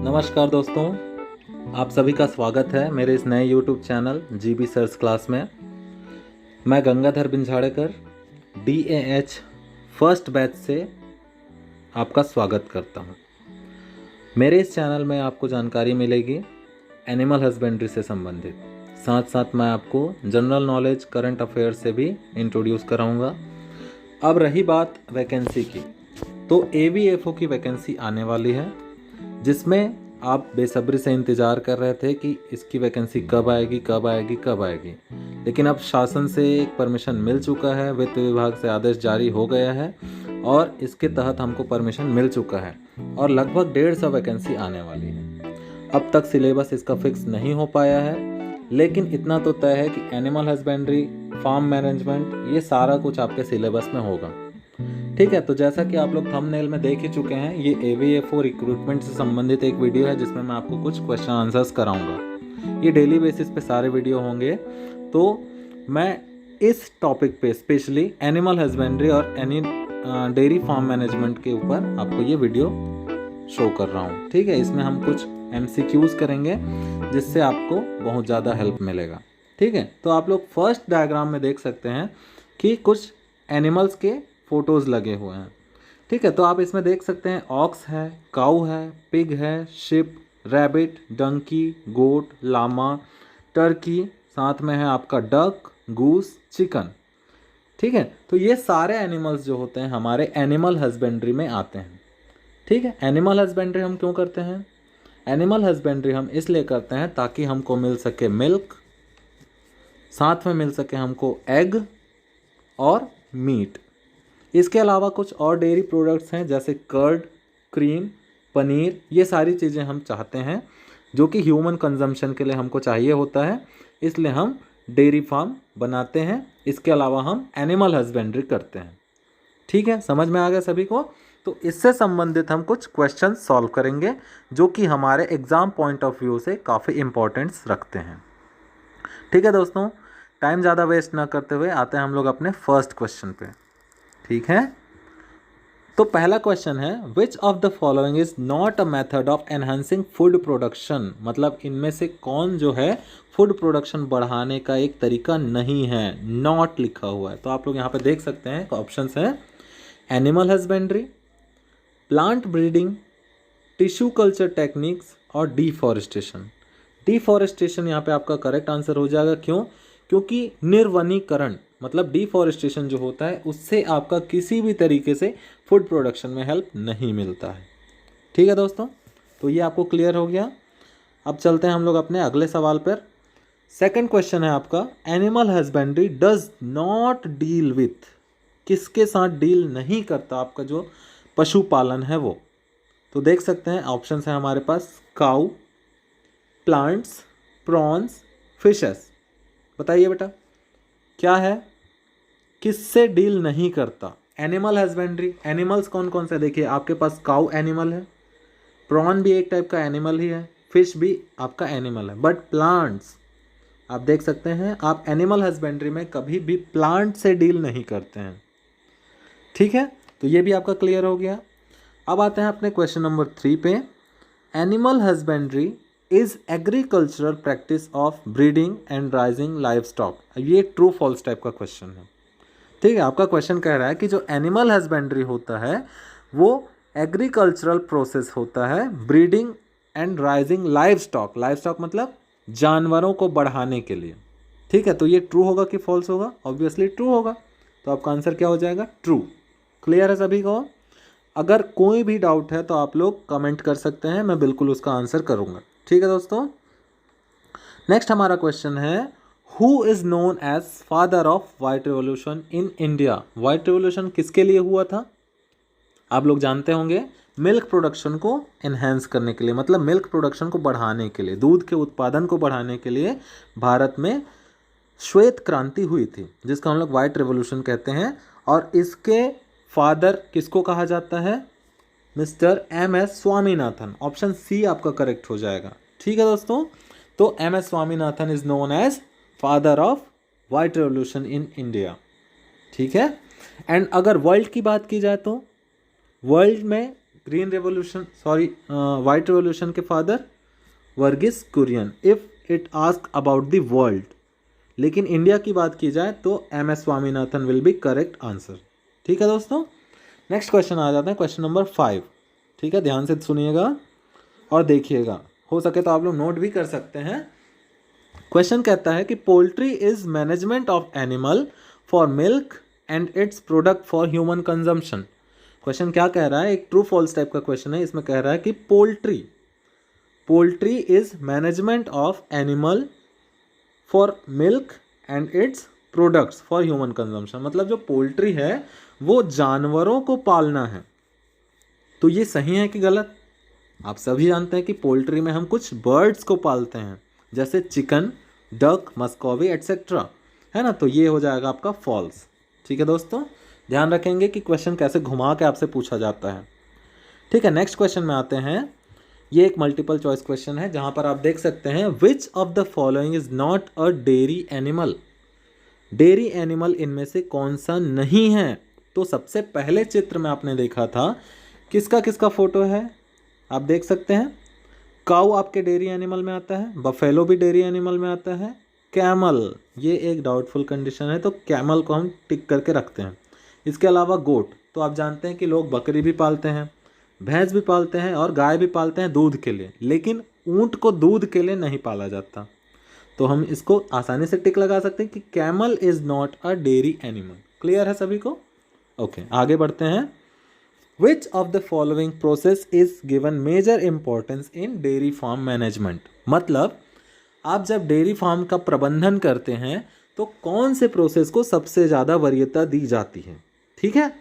नमस्कार दोस्तों, आप सभी का स्वागत है मेरे इस नए YouTube channel GB sir's class में। मैं Gangadhar Binjhadekar DAH first batch से आपका स्वागत करता हूं। मेरे इस चैनल में आपको जानकारी मिलेगी एनिमल हस्बेंड्री से संबंधित, साथ साथ मैं आपको जनरल नॉलेज करंट अफेयर से भी इंट्रोड्यूस कराऊंगा। अब रही बात वैकेंसी की, तो AVFO की वैकेंसी आने वाली है, जिसमें आप बेसब्री से इंतज़ार कर रहे थे कि इसकी वैकेंसी कब आएगी। लेकिन अब शासन से एक परमिशन मिल चुका है, वित्त विभाग से आदेश जारी हो गया है और इसके तहत हमको परमिशन मिल चुका है और लगभग 150 वैकेंसी आने वाली है। अब तक सिलेबस इसका फिक्स नहीं हो पाया है, लेकिन इतना तो तय है कि एनिमल हस्बेंड्री, फार्म मैनेजमेंट, ये सारा कुछ आपके सिलेबस में होगा। ठीक है, तो जैसा कि आप लोग थंबनेल में देख ही चुके हैं, ये AVFO रिक्रूटमेंट से संबंधित एक वीडियो है जिसमें मैं आपको कुछ क्वेश्चन आंसर्स कराऊंगा। ये डेली बेसिस पे सारे वीडियो होंगे, तो मैं इस टॉपिक पे स्पेशली एनिमल हस्बेंड्री और डेयरी फार्म मैनेजमेंट के ऊपर आपको ये वीडियो शो कर रहा हूँ। ठीक है, इसमें हम कुछ MCQs करेंगे जिससे आपको बहुत ज़्यादा हेल्प मिलेगा। ठीक है, तो आप लोग फर्स्ट डायग्राम में देख सकते हैं कि कुछ एनिमल्स के फोटोज़ लगे हुए हैं। ठीक है, तो आप इसमें देख सकते हैं ऑक्स है, काऊ है, पिग है, शिप, रैबिट, डंकी, गोट, लामा, टर्की, साथ में है आपका डक, गूस, चिकन। ठीक है, तो ये सारे एनिमल्स जो होते हैं हमारे एनिमल हस्बेंड्री में आते हैं। ठीक है, एनिमल हस्बेंड्री हम क्यों करते हैं? एनिमल हस्बेंड्री हम इसलिए करते हैं ताकि हमको मिल सके मिल्क, साथ में मिल सके हमको एग और मीट। इसके अलावा कुछ और डेयरी प्रोडक्ट्स हैं जैसे कर्ड, क्रीम, पनीर, ये सारी चीज़ें हम चाहते हैं जो कि ह्यूमन कंजम्पशन के लिए हमको चाहिए होता है, इसलिए हम डेयरी फार्म बनाते हैं। इसके अलावा हम एनिमल हस्बेंड्री करते हैं। ठीक है, समझ में आ गया सभी को? तो इससे संबंधित हम कुछ क्वेश्चन सॉल्व करेंगे जो कि हमारे एग्ज़ाम पॉइंट ऑफ व्यू से काफ़ी इंपॉर्टेंस रखते हैं। ठीक है दोस्तों, टाइम ज़्यादा वेस्ट ना करते हुए आते हैं हम लोग अपने फर्स्ट क्वेश्चन पे। ठीक है, तो पहला क्वेश्चन है, which of the following is not a method of enhancing food production? मतलब इनमें से कौन जो है फूड प्रोडक्शन बढ़ाने का एक तरीका नहीं है? नॉट लिखा हुआ है, तो आप लोग यहाँ पे देख सकते हैं ऑप्शंस हैं animal husbandry, plant breeding, tissue culture techniques और डिफॉरेस्टेशन। डिफॉरेस्टेशन यहाँ पे आपका करेक्ट आंसर हो जाएगा। क्यों? क्योंकि निर्वनीकरण मतलब डिफॉरेस्टेशन जो होता है उससे आपका किसी भी तरीके से फूड प्रोडक्शन में हेल्प नहीं मिलता है। ठीक है दोस्तों, तो ये आपको क्लियर हो गया। अब चलते हैं हम लोग अपने अगले सवाल पर। सेकंड क्वेश्चन है आपका, animal husbandry does not deal with, किसके साथ डील नहीं करता आपका जो पशुपालन है वो? तो देख सकते हैं ऑप्शन है हमारे पास काऊ, प्लांट्स, प्रॉन्स, फिशेस। बताइए बेटा क्या है, किससे डील नहीं करता? एनिमल हस्बेंड्री, एनिमल्स कौन कौन से? देखिए आपके पास काऊ एनिमल है, प्रॉन भी एक टाइप का एनिमल ही है, फिश भी आपका एनिमल है, बट प्लांट्स आप देख सकते हैं आप एनिमल हस्बेंड्री में कभी भी प्लांट से डील नहीं करते हैं। ठीक है, तो ये भी आपका क्लियर हो गया। अब आते हैं अपने क्वेश्चन नंबर 3 पे। Animal husbandry is agricultural practice of breeding and rising live stock. ये ट्रू फॉल्स टाइप का क्वेश्चन है। ठीक है, आपका क्वेश्चन कह रहा है कि जो एनिमल हस्बेंड्री होता है वो एग्रीकल्चरल प्रोसेस होता है breeding and rising live stock. Live stock मतलब जानवरों को बढ़ाने के लिए। ठीक है, तो ये ट्रू होगा कि फॉल्स होगा? ऑब्वियसली ट्रू होगा, तो आपका आंसर क्या हो जाएगा? ट्रू। क्लियर है सभी को? अगर कोई भी डाउट है तो आप लोग कमेंट कर सकते हैं, मैं बिल्कुल उसका आंसर करूंगा। ठीक है दोस्तों, नेक्स्ट हमारा क्वेश्चन है, who is known as father of white revolution in India? White revolution किसके लिए हुआ था? आप लोग जानते होंगे, मिल्क प्रोडक्शन को एनहेंस करने के लिए, मतलब मिल्क प्रोडक्शन को बढ़ाने के लिए, दूध के उत्पादन को बढ़ाने के लिए भारत में श्वेत क्रांति हुई थी, जिसका हम लोग व्हाइट रिवॉल्यूशन कहते हैं। और इसके फादर किसको कहा जाता है? Mister MS Swaminathan. Option C आपका करेक्ट हो जाएगा। ठीक है दोस्तों, तो MS Swaminathan is known as father of white revolution in India. ठीक है, एंड अगर वर्ल्ड की बात की जाए तो वर्ल्ड में वाइट रेवोल्यूशन के father Varghese Kurien. If it ask about the world, लेकिन इंडिया की बात की जाए तो M S Swaminathan will be correct answer. ठीक है दोस्तों, नेक्स्ट क्वेश्चन आ जाते हैं, क्वेश्चन नंबर 5। ठीक है, ध्यान से सुनिएगा और देखिएगा, हो सके तो आप लोग नोट भी कर सकते हैं। क्वेश्चन कहता है कि poultry is management of animal for milk and it's product for human consumption. Question क्या कह रहा है, एक ट्रू फॉल्स टाइप का क्वेश्चन है। इसमें कह रहा है कि poultry is management of animal for milk and its products for human consumption. मतलब जो पोल्ट्री है वो जानवरों को पालना है। तो ये सही है कि गलत? आप सभी जानते हैं कि पोल्ट्री में हम कुछ बर्ड्स को पालते हैं, जैसे चिकन, डक, मस्कॉवी एटसेट्रा, है ना। तो ये हो जाएगा आपका फॉल्स। ठीक है दोस्तों, ध्यान रखेंगे कि क्वेश्चन कैसे घुमा के आपसे पूछा जाता है। ठीक है, नेक्स्ट क्वेश्चन में आते हैं। ये एक मल्टीपल चॉइस क्वेश्चन है जहां पर आप देख सकते हैं which of the following is not a dairy animal. Dairy animal इनमें से कौन सा नहीं है? तो सबसे पहले चित्र में आपने देखा था किसका किसका फोटो है, आप देख सकते हैं। काऊ आपके डेयरी एनिमल में आता है, बफेलो भी डेयरी एनिमल में आता है, कैमल ये एक डाउटफुल कंडीशन है तो कैमल को हम टिक करके रखते हैं। इसके अलावा गोट, तो आप जानते हैं कि लोग बकरी भी पालते हैं, भैंस भी पालते हैं और गाय भी पालते हैं दूध के लिए, लेकिन ऊंट को दूध के लिए नहीं पाला जाता। तो हम इसको आसानी से टिक लगा सकते हैं कि camel is not a dairy animal. Clear है सभी को? ओके, आगे बढ़ते हैं। Which of the following process is given major importance in dairy farm management. मतलब आप जब डेयरी फार्म का प्रबंधन करते हैं तो कौन से प्रोसेस को सबसे ज़्यादा वरीयता दी जाती है? ठीक है,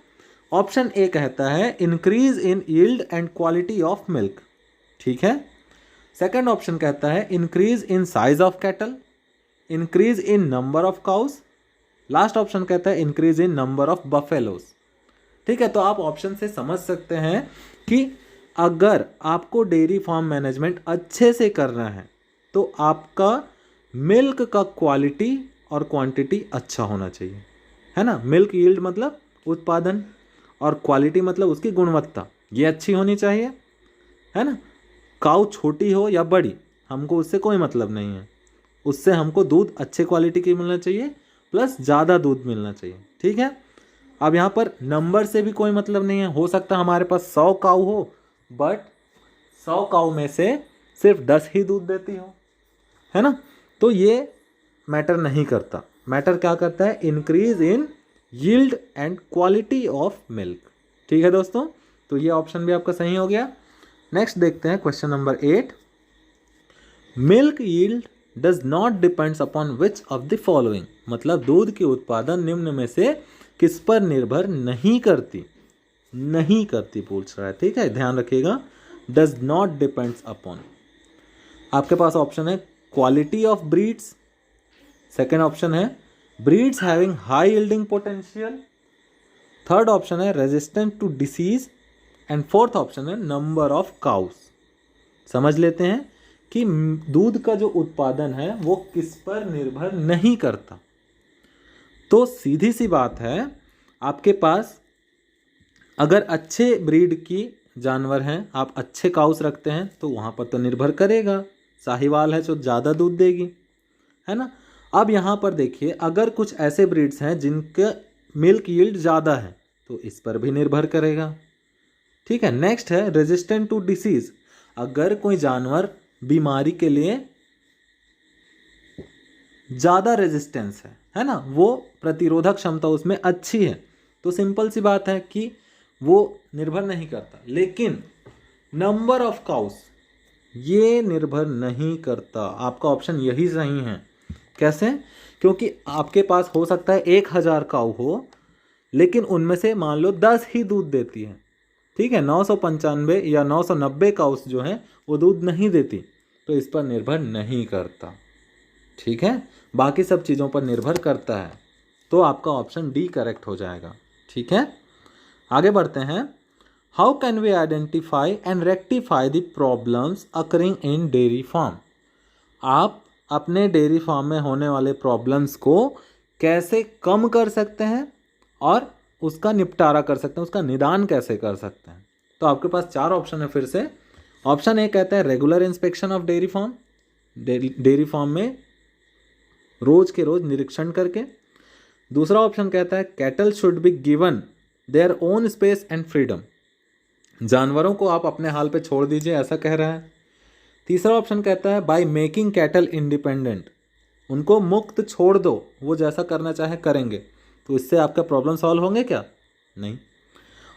ऑप्शन ए कहता है increase in yield and quality of milk. ठीक है, सेकंड ऑप्शन कहता है increase in size of cattle, increase in number of cows, last option कहता है increase in number of buffaloes. ठीक है, तो आप ऑप्शन से समझ सकते हैं कि अगर आपको डेयरी फार्म मैनेजमेंट अच्छे से करना है तो आपका मिल्क का क्वालिटी और क्वांटिटी अच्छा होना चाहिए, है ना। मिल्क यील्ड मतलब उत्पादन और क्वालिटी मतलब उसकी गुणवत्ता, ये अच्छी होनी चाहिए, है ना। काऊ छोटी हो या बड़ी हमको उससे कोई मतलब नहीं है, उससे हमको दूध अच्छे क्वालिटी की मिलना चाहिए प्लस ज़्यादा दूध मिलना चाहिए। ठीक है, अब यहाँ पर नंबर से भी कोई मतलब नहीं है। हो सकता है हमारे पास 100 काऊ हो बट 100 काऊ में से सिर्फ 10 ही दूध देती हो, है ना। तो ये मैटर नहीं करता। मैटर क्या करता है? Increase in yield and quality of milk. ठीक है दोस्तों, तो ये ऑप्शन भी आपका सही हो गया। नेक्स्ट देखते हैं question number 8। Milk yield does not depends upon which of the following. मतलब दूध की उत्पादन निम्न में से किस पर निर्भर नहीं करती पूछ रहा है। ठीक है, ध्यान रखिएगा, डज नॉट डिपेंड्स अपॉन। आपके पास ऑप्शन है quality of breeds, second option है breeds having high yielding potential, third option है resistant to disease and fourth option है नंबर ऑफ काउस। समझ लेते हैं कि दूध का जो उत्पादन है वो किस पर निर्भर नहीं करता। तो सीधी सी बात है, आपके पास अगर अच्छे ब्रीड की जानवर हैं, आप अच्छे काउस रखते हैं तो वहाँ पर तो निर्भर करेगा। साहिवाल है जो ज़्यादा दूध देगी, है ना। अब यहाँ पर देखिए, अगर कुछ ऐसे ब्रीड्स हैं जिनका मिल्क यील्ड ज़्यादा है तो इस पर भी निर्भर करेगा। ठीक है, नेक्स्ट है रेजिस्टेंट टू डिसीज। अगर कोई जानवर बीमारी के लिए ज़्यादा रेजिस्टेंस है ना, वो प्रतिरोधक क्षमता उसमें अच्छी है, तो सिंपल सी बात है कि वो निर्भर नहीं करता। लेकिन नंबर ऑफ काउस ये निर्भर नहीं करता। आपका ऑप्शन यही सही है। कैसे? क्योंकि आपके पास हो सकता है 1000 काऊ हो लेकिन उनमें से मान लो 10 ही दूध देती है। ठीक है, 995 या 990 काउस जो हैं वो दूध नहीं देती, तो इस पर निर्भर नहीं करता। ठीक है, बाकी सब चीज़ों पर निर्भर करता है। तो आपका ऑप्शन डी करेक्ट हो जाएगा। ठीक है, आगे बढ़ते हैं। How can we identify and rectify the problems occurring in dairy farm. आप अपने डेयरी फार्म में होने वाले प्रॉब्लम्स को कैसे कम कर सकते हैं और उसका निपटारा कर सकते हैं, उसका निदान कैसे कर सकते हैं। तो आपके पास 4 ऑप्शन है फिर से। ऑप्शन ए कहता है regular inspection of dairy farm, dairy farm में रोज के रोज निरीक्षण करके। दूसरा ऑप्शन कहता है cattle should be given their own space and freedom, जानवरों को आप अपने हाल पे छोड़ दीजिए, ऐसा कह रहा है। तीसरा ऑप्शन कहता है बाय मेकिंग कैटल इंडिपेंडेंट, उनको मुक्त छोड़ दो, वो जैसा करना चाहे करेंगे। तो इससे आपका प्रॉब्लम सॉल्व होंगे क्या? नहीं।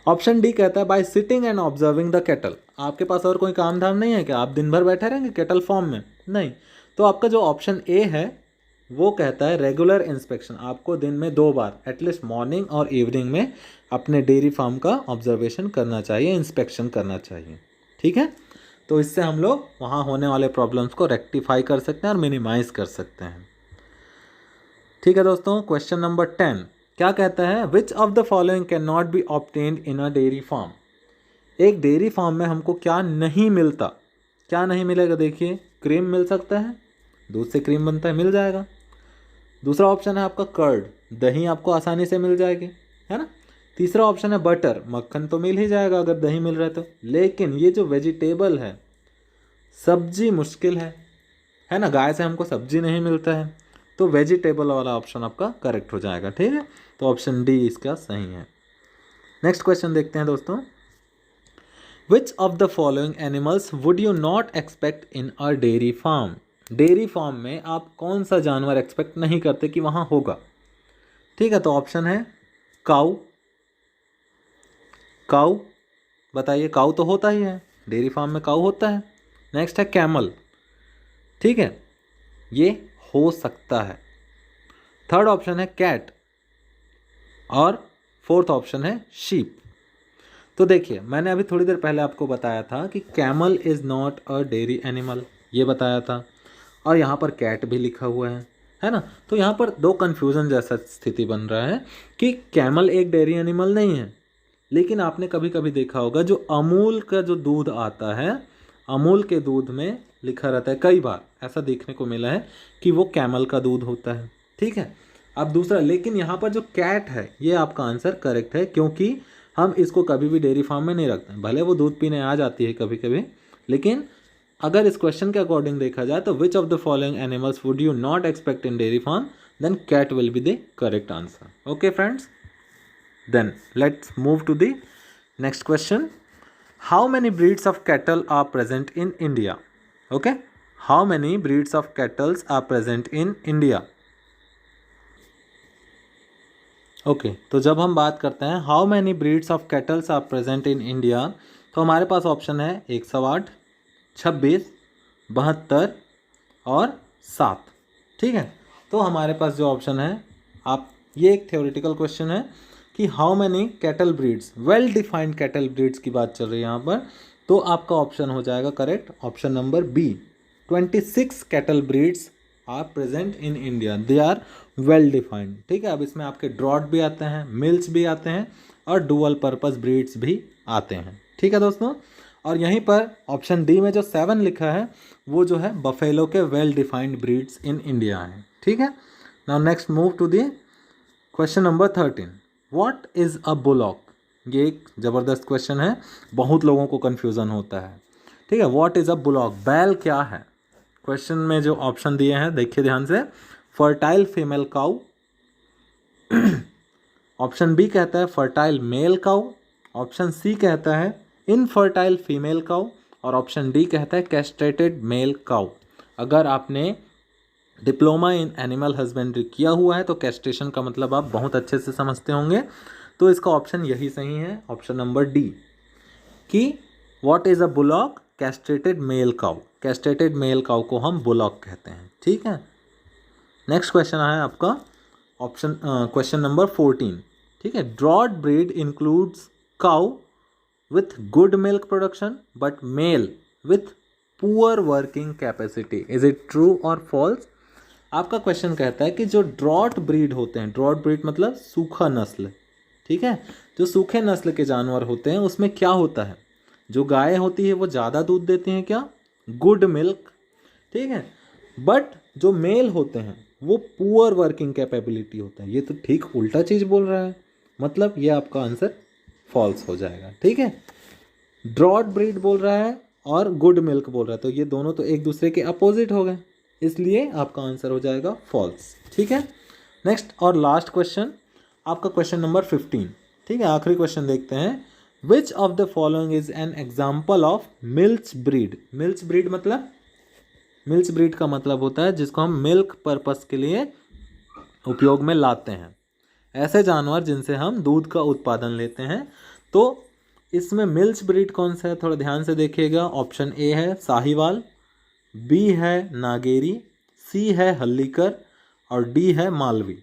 ऑप्शन डी कहता है bye sitting and observing the cattle, आपके पास और कोई काम धाम नहीं है क्या, आप दिन भर बैठे रहेंगे कैटल फार्म में? नहीं। तो आपका जो ऑप्शन ए है वो कहता है रेगुलर इंस्पेक्शन, आपको दिन में 2 बार एटलीस्ट मॉर्निंग और इवनिंग में अपने डेयरी फार्म का ऑब्जर्वेशन करना चाहिए, इंस्पेक्शन करना चाहिए। ठीक है, तो इससे हम लोग वहाँ होने वाले प्रॉब्लम्स को रेक्टिफाई कर सकते हैं और मिनिमाइज कर सकते हैं। ठीक है दोस्तों, क्वेश्चन नंबर 10 क्या कहता है, which of the following can not be obtained in a dairy farm. एक डेयरी फार्म में हमको क्या नहीं मिलता, क्या नहीं मिलेगा? देखिए, क्रीम मिल सकता है, दूध से क्रीम बनता है, मिल जाएगा। दूसरा ऑप्शन है आपका कर्ड, दही आपको आसानी से मिल जाएगी, है ना। तीसरा ऑप्शन है बटर, मक्खन तो मिल ही जाएगा अगर दही मिल रहा है तो। लेकिन ये जो वेजिटेबल है, सब्जी मुश्किल है ना, गाय से हमको सब्जी नहीं मिलता है, तो वेजिटेबल वाला ऑप्शन आपका करेक्ट हो जाएगा। ठीक है, तो ऑप्शन डी इसका सही है। नेक्स्ट क्वेश्चन देखते हैं दोस्तों, which of the following animals would you not expect in a dairy farm. Dairy farm में आप कौन सा जानवर एक्सपेक्ट नहीं करते कि वहाँ होगा? ठीक है, तो ऑप्शन है काऊ, काऊ बताइए, काऊ तो होता ही है, डेयरी फार्म में काऊ होता है। नेक्स्ट है कैमल, ठीक है, ये हो सकता है। थर्ड ऑप्शन है कैट और फोर्थ ऑप्शन है शीप। तो देखिए, मैंने अभी थोड़ी देर पहले आपको बताया था कि camel is not a dairy animal, ये बताया था, और यहाँ पर कैट भी लिखा हुआ है ना। तो यहाँ पर 2 कन्फ्यूज़न जैसा स्थिति बन रहा है कि कैमल एक डेयरी एनिमल नहीं है, लेकिन आपने कभी कभी देखा होगा जो अमूल का जो दूध आता है, अमूल के दूध में लिखा रहता है, कई बार ऐसा देखने को मिला है कि वो कैमल का दूध होता है। ठीक है, अब दूसरा, लेकिन यहाँ पर जो कैट है ये आपका आंसर करेक्ट है, क्योंकि हम इसको कभी भी डेयरी फार्म में नहीं रखते, भले वो दूध पीने आ जाती है कभी कभी, लेकिन अगर इस क्वेश्चन के अकॉर्डिंग देखा जाए तो which of the following animals would you not expect in dairy farm, then cat will be the correct answer. Okay friends, then let's move to the next question. How many breeds of cattle are present in India? Okay, how many breeds of cattle are present in India? Okay, तो जब हम बात करते हैं how many breeds of cattle are present in India, तो हमारे पास option है 108, 26, 72 और 7। ठीक है, तो हमारे पास जो ऑप्शन है, आप, ये एक थ्योरेटिकल क्वेश्चन है कि how many cattle breeds, well defined cattle breeds की बात चल रही है यहाँ पर, तो आपका ऑप्शन हो जाएगा correct option number B, 26 cattle breeds are present in India, they are well defined. ठीक है, अब इसमें आपके ड्रॉट भी आते हैं, मिल्स भी आते हैं और डुअल पर्पस ब्रीड्स भी आते हैं। ठीक है दोस्तों, और यहीं पर ऑप्शन डी में जो 7 लिखा है वो जो है बफेलो के well defined breeds in India है। ठीक है, now next move to the question number 13, what is a bullock. ये एक ज़बरदस्त क्वेश्चन है, बहुत लोगों को कन्फ्यूज़न होता है। ठीक है, व्हाट इज़ अ बुलॉक, बैल क्या है। क्वेश्चन में जो ऑप्शन दिए हैं देखिए ध्यान से, फर्टाइल फीमेल काऊ, ऑप्शन बी कहता है फर्टाइल मेल काऊ, ऑप्शन सी कहता है इनफर्टाइल फीमेल काऊ, और ऑप्शन डी कहता है कैस्ट्रेटेड मेल काऊ। अगर आपने डिप्लोमा इन एनिमल हस्बेंड्री किया हुआ है तो कैस्ट्रेशन का मतलब आप बहुत अच्छे से समझते होंगे, तो इसका ऑप्शन यही सही है, ऑप्शन नंबर डी, कि what is a bullock, castrated male cow. Castrated male cow को हम बुलॉक कहते हैं। ठीक है, नेक्स्ट क्वेश्चन है आपका ऑप्शन क्वेश्चन नंबर 14। ठीक है, draught breed includes cow with good milk production but male with poor working capacity, is it true और फॉल्स। आपका क्वेश्चन कहता है कि जो ड्रॉट ब्रीड होते हैं, ड्रॉट ब्रीड मतलब सूखा नस्ल, ठीक है, जो सूखे नस्ल के जानवर होते हैं उसमें क्या होता है, जो गाय होती है वो ज़्यादा दूध देती हैं, क्या, गुड मिल्क। ठीक है, बट जो मेल होते हैं वो पुअर वर्किंग कैपेबिलिटी होता है। ये तो ठीक उल्टा चीज़ बोल रहा है, मतलब ये आपका आंसर फॉल्स हो जाएगा। ठीक है, ड्रॉट ब्रीड बोल रहा है और गुड मिल्क बोल रहा है, तो ये दोनों तो एक दूसरे के अपोजिट हो गए, इसलिए आपका आंसर हो जाएगा फॉल्स। ठीक है, नेक्स्ट और लास्ट क्वेश्चन, आपका क्वेश्चन नंबर 15। ठीक है, आखिरी क्वेश्चन देखते हैं। Which of the following is an example of milch breed. Milch breed मतलब, मिल्च ब्रीड का मतलब होता है जिसको हम मिल्क पर्पस के लिए उपयोग में लाते हैं, ऐसे जानवर जिनसे हम दूध का उत्पादन लेते हैं। तो इसमें मिल्च ब्रीड कौन सा है, थोड़ा ध्यान से देखिएगा। ऑप्शन ए है साहिवाल, बी है नागेरी, सी है हल्लीकर और डी है मालवी।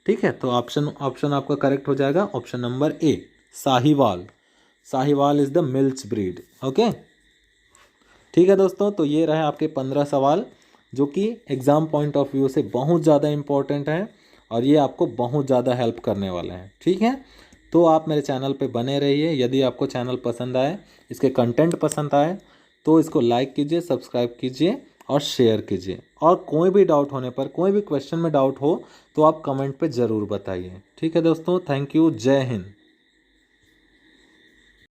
ठीक है, तो ऑप्शन आपका करेक्ट हो जाएगा option number A, Sahiwal. Sahiwal is the milch breed. Okay, ठीक है दोस्तों, तो ये रहे आपके 15 सवाल जो कि एग्ज़ाम पॉइंट ऑफ व्यू से बहुत ज़्यादा इंपॉर्टेंट हैं और ये आपको बहुत ज़्यादा हेल्प करने वाले हैं। ठीक है, तो आप मेरे चैनल पे बने रहिए। यदि आपको चैनल पसंद आए, इसके कंटेंट पसंद आए, तो इसको लाइक कीजिए, सब्सक्राइब कीजिए और शेयर कीजिए। और कोई भी डाउट होने पर, कोई भी क्वेश्चन में डाउट हो तो आप कमेंट पे ज़रूर बताइए। ठीक है दोस्तों, थैंक यू, जय हिंद।